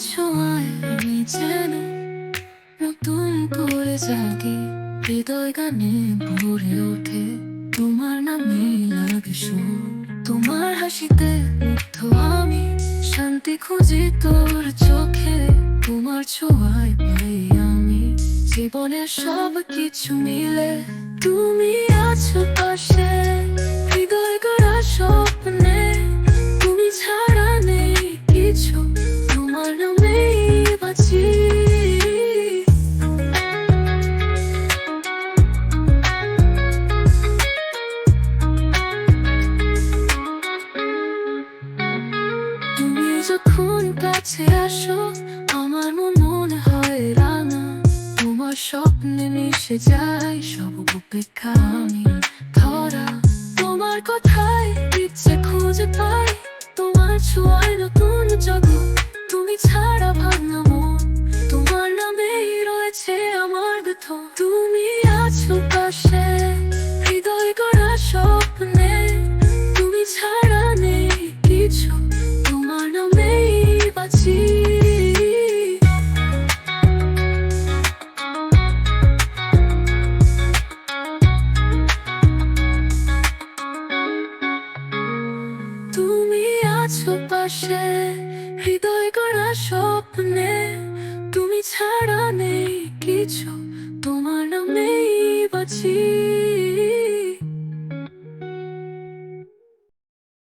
ছোঁয়ায় আমি যেন নতুন করে জাগি, হৃদয় গানে ভরে ওঠে তোমার নামে লাগে সুর। তোমার হাসিতে মুগ্ধ আমি, শান্তি খুঁজি তোর চোখে। তোমার ছোঁয়ায় পাই আমি জীবনের সব কিছু মিলে। তুমি আছো পাশে হৃদয় গড়া স্বপ্নে, তুমি ছাড়া নেই কিছু, তোমার নামেই বাঁচি। তুমি যখন কাছে আসো আমার মনে হয় রাঙা, তোমার স্বপ্নে মিশে যায় সব উপেক্ষা আমি ধরা। তোমার কথায় ইচ্ছে খুঁজে পাই, তোমার ছোঁয়ায় নতুন জগৎ। তুমি ছাড়া ভাঙা মন, তোমার নামেই রয়েছে আমার ব্যথা। তুমি আছো পাশে হৃদয় গড়া স্বপ্নে, তুমি ছাড়া নেই কিছু, তোমার নামেই বাঁচি। তুমি আছো পাশে হৃদয় গড়া স্বপ্নে, তুমি ছাড়া নেই কিছু, তোমার নামেই বাঁচি।